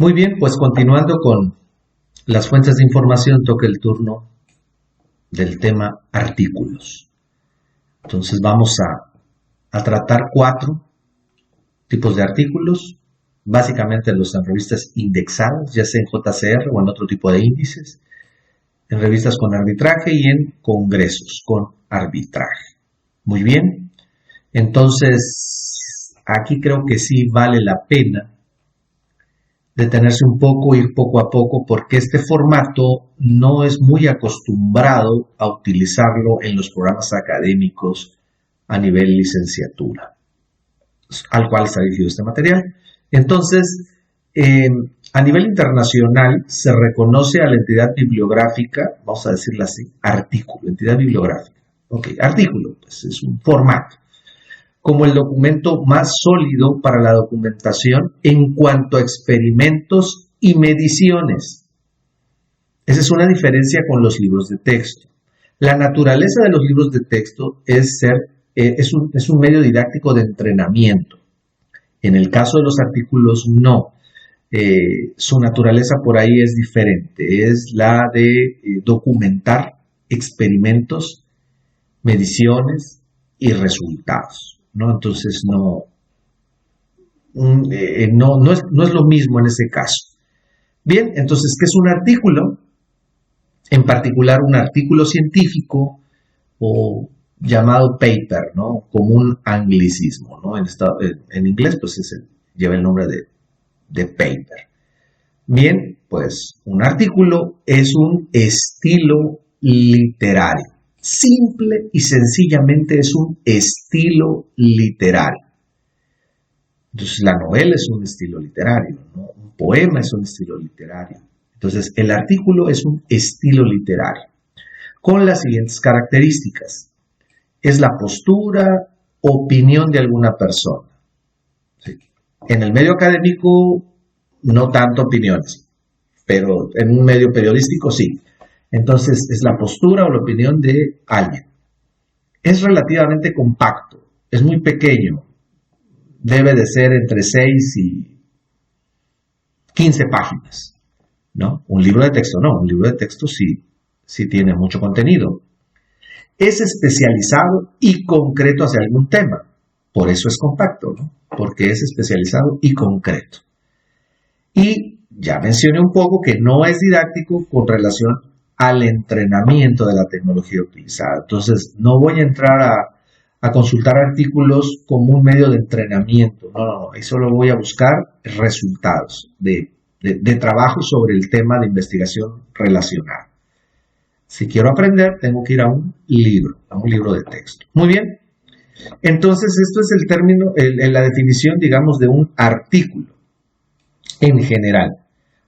Muy bien, pues continuando con las fuentes de información, toca el turno del tema artículos. Entonces vamos a tratar 4 tipos de artículos, básicamente los en revistas indexadas, ya sea en JCR o en otro tipo de índices, en revistas con arbitraje y en congresos con arbitraje. Muy bien, entonces aquí creo que sí vale la pena detenerse un poco, ir poco a poco, porque este formato no es muy acostumbrado a utilizarlo en los programas académicos a nivel licenciatura, al cual está dirigido este material. Entonces, a nivel internacional se reconoce a la entidad bibliográfica, vamos a decirla así, artículo, entidad bibliográfica. Ok, artículo, pues es un formato, como el documento más sólido para la documentación en cuanto a experimentos y mediciones. Esa es una diferencia con los libros de texto. La naturaleza de los libros de texto es un medio didáctico de entrenamiento. En el caso de los artículos, no. Su naturaleza por ahí es diferente. Es la de documentar experimentos, mediciones y resultados, ¿no? Entonces no es lo mismo en ese caso. Bien, entonces, ¿qué es un artículo? En particular, un artículo científico o llamado paper, ¿no? Como un anglicismo, ¿no? En inglés, pues lleva el nombre de paper. Bien, pues un artículo es un estilo literario. Simple y sencillamente es un estilo literario. Entonces la novela es un estilo literario, ¿no? Un poema es un estilo literario. Entonces el artículo es un estilo literario con las siguientes características. Es la postura, opinión de alguna persona. ¿Sí? En el medio académico no tanto opiniones, pero en un medio periodístico sí. Entonces es la postura o la opinión de alguien. Es relativamente compacto, es muy pequeño, debe de ser entre 6 y 15 páginas, ¿no? Un libro de texto no, un libro de texto sí tiene mucho contenido. Es especializado y concreto hacia algún tema, por eso es compacto, ¿no? Porque es especializado y concreto. Y ya mencioné un poco que no es didáctico con relación al entrenamiento de la tecnología utilizada. Entonces, no voy a entrar a consultar artículos como un medio de entrenamiento. No. Ahí solo voy a buscar resultados de trabajo sobre el tema de investigación relacionada. Si quiero aprender, tengo que ir a un libro de texto. Muy bien. Entonces, esto es el término, la definición, digamos, de un artículo en general.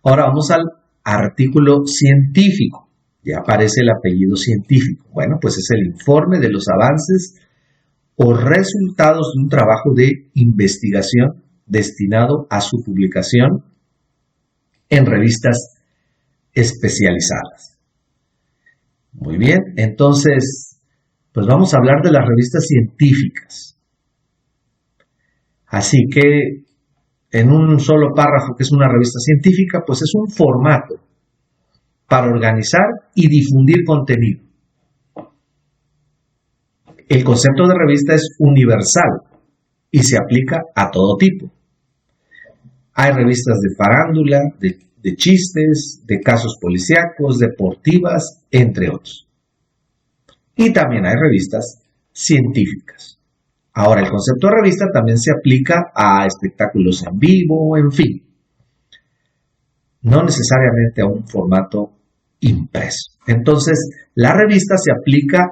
Ahora vamos al artículo científico. Ya aparece el apellido científico. Bueno, pues es el informe de los avances o resultados de un trabajo de investigación destinado a su publicación en revistas especializadas. Muy bien, entonces, pues vamos a hablar de las revistas científicas. Así que, en un solo párrafo, que es una revista científica, pues es un formato para organizar y difundir contenido. El concepto de revista es universal y se aplica a todo tipo. Hay revistas de farándula, de chistes, de casos policíacos, deportivas, entre otros. Y también hay revistas científicas. Ahora, el concepto de revista también se aplica a espectáculos en vivo, en fin. No necesariamente a un formato impreso. Entonces, la revista se aplica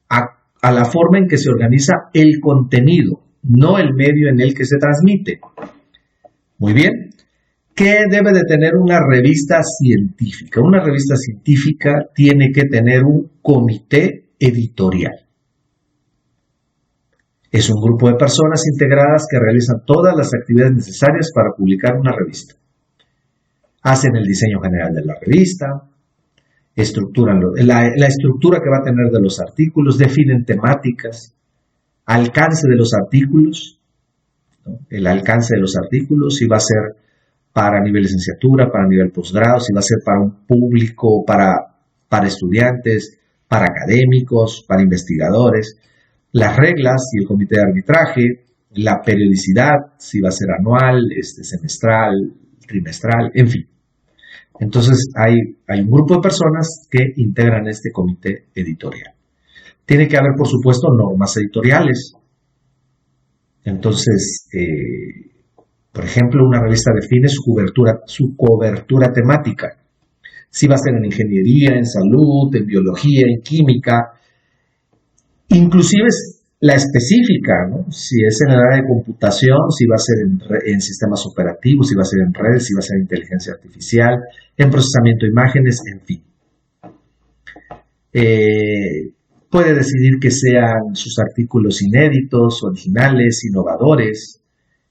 a la forma en que se organiza el contenido, no el medio en el que se transmite. Muy bien. ¿Qué debe de tener una revista científica? Una revista científica tiene que tener un comité editorial. Es un grupo de personas integradas que realizan todas las actividades necesarias para publicar una revista. Hacen el diseño general de la revista, estructuran la estructura que va a tener de los artículos, definen temáticas, alcance de los artículos, ¿no? El alcance de los artículos, si va a ser para nivel licenciatura, para nivel posgrado, si va a ser para un público, para estudiantes, para académicos, para investigadores, las reglas y el comité de arbitraje, la periodicidad, si va a ser anual, semestral, trimestral, en fin. Entonces hay un grupo de personas que integran este comité editorial. Tiene que haber, por supuesto, normas editoriales. Entonces, por ejemplo, una revista define su cobertura temática. Si va a ser en ingeniería, en salud, en biología, en química, inclusive la específica, ¿no? Si es en el área de computación, si va a ser en sistemas operativos, si va a ser en redes, si va a ser en inteligencia artificial, en procesamiento de imágenes, en fin. Puede decidir que sean sus artículos inéditos, originales, innovadores,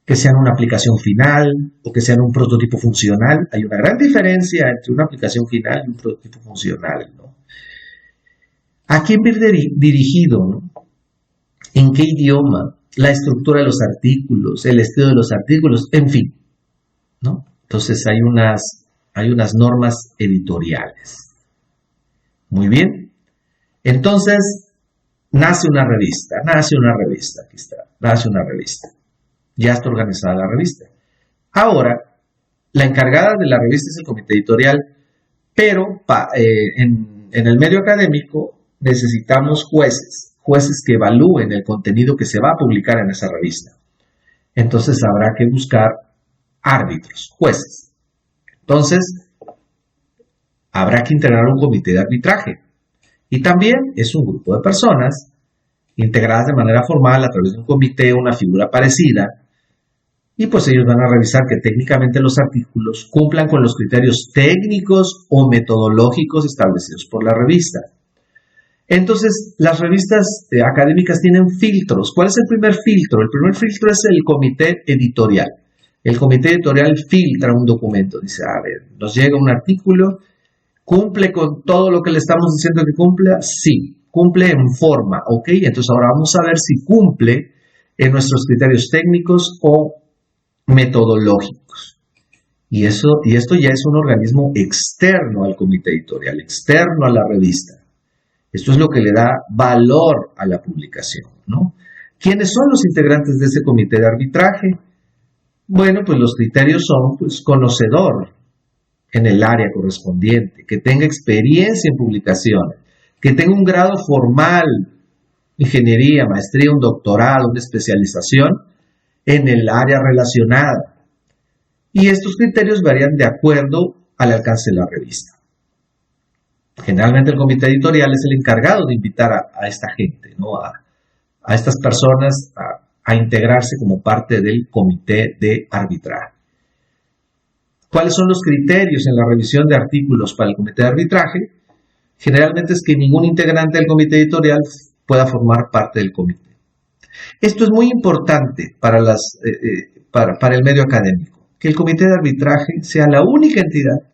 que sean una aplicación final o que sean un prototipo funcional. Hay una gran diferencia entre una aplicación final y un prototipo funcional, ¿no? ¿A quién va dirigido, ¿no? ¿En qué idioma? La estructura de los artículos, el estilo de los artículos, en fin, ¿no? Entonces hay unas normas editoriales. Muy bien. Entonces, nace una revista, aquí está, nace una revista. Ya está organizada la revista. Ahora, la encargada de la revista es el comité editorial, pero en el medio académico necesitamos jueces que evalúen el contenido que se va a publicar en esa revista. Entonces habrá que buscar árbitros, jueces. Entonces, habrá que integrar un comité de arbitraje. Y también es un grupo de personas integradas de manera formal a través de un comité, una figura parecida, y pues ellos van a revisar que técnicamente los artículos cumplan con los criterios técnicos o metodológicos establecidos por la revista. Entonces, las revistas académicas tienen filtros. ¿Cuál es el primer filtro? El primer filtro es el comité editorial. El comité editorial filtra un documento. Dice, a ver, nos llega un artículo, ¿cumple con todo lo que le estamos diciendo que cumpla? Sí, cumple en forma, ¿ok? Entonces ahora vamos a ver si cumple en nuestros criterios técnicos o metodológicos. Y esto ya es un organismo externo al comité editorial, externo a la revista. Esto es lo que le da valor a la publicación, ¿no? ¿Quiénes son los integrantes de ese comité de arbitraje? Bueno, pues los criterios son, pues, conocedor en el área correspondiente, que tenga experiencia en publicaciones, que tenga un grado formal, ingeniería, maestría, un doctorado, una especialización en el área relacionada. Y estos criterios varían de acuerdo al alcance de la revista. Generalmente el comité editorial es el encargado de invitar a esta gente, ¿no? A estas personas a integrarse como parte del comité de arbitraje. ¿Cuáles son los criterios en la revisión de artículos para el comité de arbitraje? Generalmente es que ningún integrante del comité editorial pueda formar parte del comité. Esto es muy importante para el medio académico, que el comité de arbitraje sea la única entidad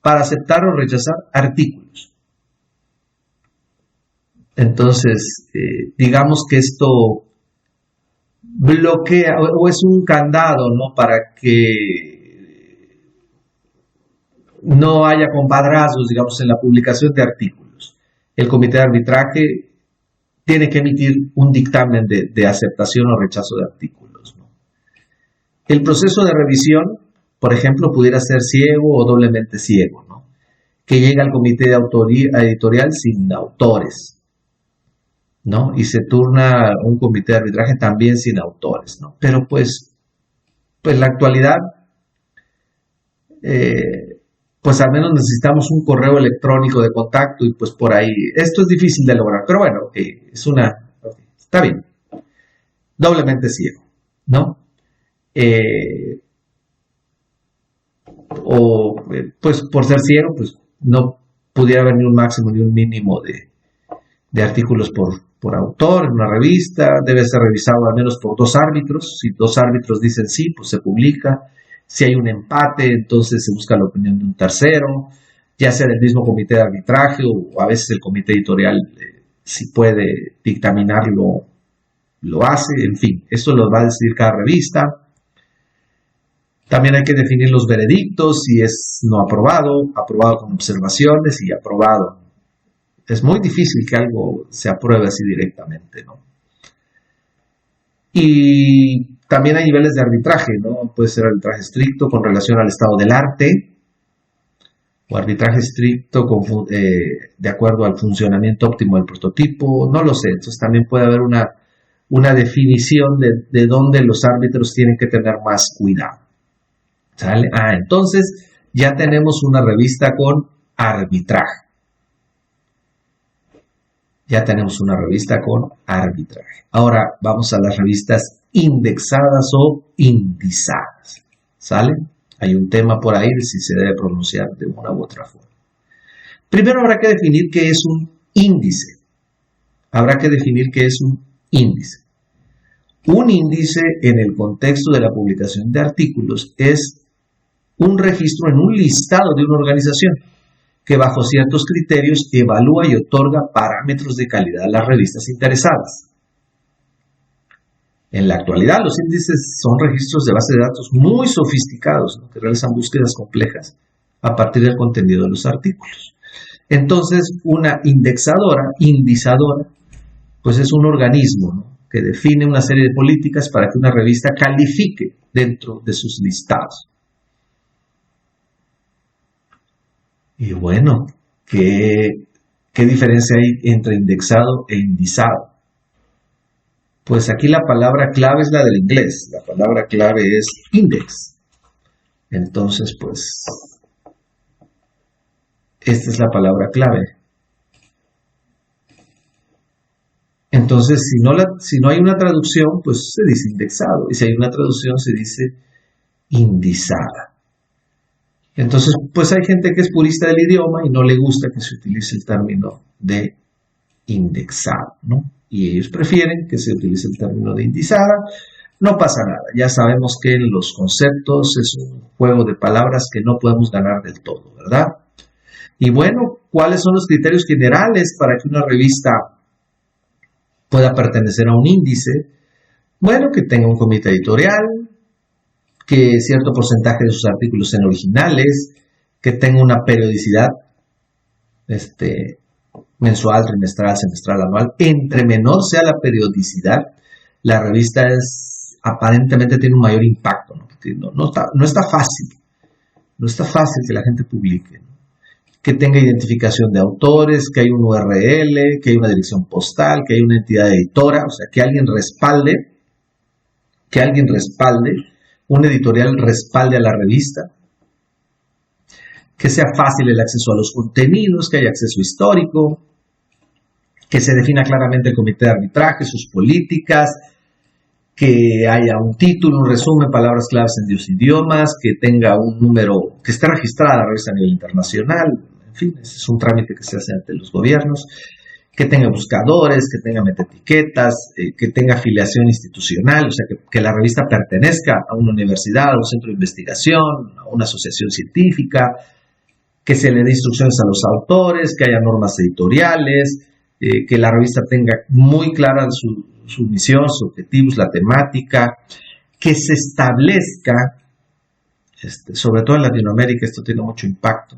para aceptar o rechazar artículos. Entonces, digamos que esto bloquea o es un candado, ¿no?, para que no haya compadrazgos, digamos, en la publicación de artículos. El comité de arbitraje tiene que emitir un dictamen de aceptación o rechazo de artículos, ¿no? El proceso de revisión, por ejemplo, pudiera ser ciego o doblemente ciego, ¿no? Que llega al comité de editorial sin autores, ¿no? Y se turna un comité de arbitraje también sin autores, ¿no? Pero pues en la actualidad, pues al menos necesitamos un correo electrónico de contacto y pues por ahí, esto es difícil de lograr, pero bueno, está bien, doblemente ciego, ¿no? Pues por ser ciego, pues no pudiera haber ni un máximo ni un mínimo de artículos por autor en una revista, debe ser revisado al menos por 2 árbitros, si 2 árbitros dicen sí, pues se publica. Si hay un empate, entonces se busca la opinión de un tercero, ya sea del mismo comité de arbitraje o a veces el comité editorial, si puede dictaminarlo, lo hace, en fin, eso lo va a decidir cada revista. También hay que definir los veredictos, si es no aprobado, aprobado con observaciones y aprobado. Es muy difícil que algo se apruebe así directamente, ¿no? Y también hay niveles de arbitraje, ¿no? Puede ser arbitraje estricto con relación al estado del arte, o arbitraje estricto de acuerdo al funcionamiento óptimo del prototipo, no lo sé. Entonces también puede haber una definición de dónde los árbitros tienen que tener más cuidado. ¿Sale? Entonces ya tenemos una revista con arbitraje. Ya tenemos una revista con arbitraje. Ahora vamos a las revistas indexadas o indizadas. ¿Sale? Hay un tema por ahí de si se debe pronunciar de una u otra forma. Primero habrá que definir qué es un índice. Habrá que definir qué es un índice. Un índice en el contexto de la publicación de artículos es un registro en un listado de una organización que bajo ciertos criterios evalúa y otorga parámetros de calidad a las revistas interesadas. En la actualidad, los índices son registros de base de datos muy sofisticados, ¿no?, que realizan búsquedas complejas a partir del contenido de los artículos. Entonces, una indizadora, pues es un organismo, ¿no?, que define una serie de políticas para que una revista califique dentro de sus listados. Y bueno, ¿qué diferencia hay entre indexado e indizado? Pues aquí la palabra clave es la del inglés. La palabra clave es index. Entonces, pues, esta es la palabra clave. Entonces, si no hay una traducción, pues se dice indexado. Y si hay una traducción, se dice indizada. Entonces, pues hay gente que es purista del idioma y no le gusta que se utilice el término de indexado, ¿no? Y ellos prefieren que se utilice el término de indizada. No pasa nada, ya sabemos que los conceptos es un juego de palabras que no podemos ganar del todo, ¿verdad? Y bueno, ¿cuáles son los criterios generales para que una revista pueda pertenecer a un índice? Bueno, que tenga un comité editorial, que cierto porcentaje de sus artículos sean originales, que tenga una periodicidad mensual, trimestral, semestral, anual. Entre menor sea la periodicidad, la revista aparentemente tiene un mayor impacto, ¿no? Porque no está fácil que la gente publique, ¿no? Que tenga identificación de autores, que hay un URL, que hay una dirección postal, que hay una entidad editora, o sea, que alguien respalde, un editorial respalde a la revista, que sea fácil el acceso a los contenidos, que haya acceso histórico, que se defina claramente el comité de arbitraje, sus políticas, que haya un título, un resumen, palabras claves en 10 idiomas, que tenga un número, que esté registrada la revista a nivel internacional, en fin, ese es un trámite que se hace ante los gobiernos, que tenga buscadores, que tenga metaetiquetas, que tenga afiliación institucional, o sea, que la revista pertenezca a una universidad, a un centro de investigación, a una asociación científica, que se le dé instrucciones a los autores, que haya normas editoriales, que la revista tenga muy clara su misión, sus objetivos, la temática, que se establezca, sobre todo en Latinoamérica esto tiene mucho impacto,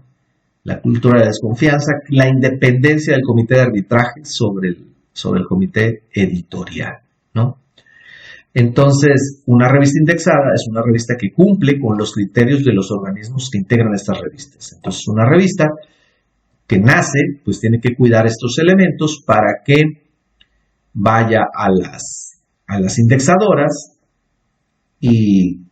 la cultura de desconfianza, la independencia del comité de arbitraje sobre el comité editorial, ¿no? Entonces, una revista indexada es una revista que cumple con los criterios de los organismos que integran estas revistas. Entonces, una revista que nace, pues tiene que cuidar estos elementos para que vaya a las indexadoras y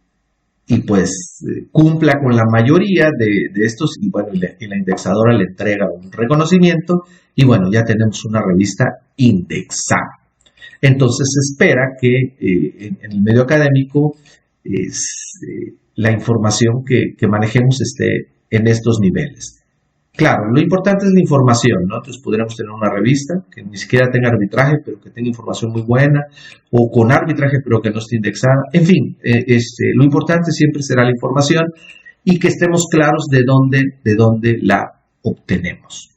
pues cumpla con la mayoría de estos, y bueno, y la indexadora le entrega un reconocimiento, y bueno, ya tenemos una revista indexada. Entonces se espera que en el medio académico la información que manejemos esté en estos niveles. Claro, lo importante es la información, ¿no? Entonces podríamos tener una revista que ni siquiera tenga arbitraje, pero que tenga información muy buena, o con arbitraje, pero que no esté indexada. En fin, lo importante siempre será la información y que estemos claros de dónde la obtenemos.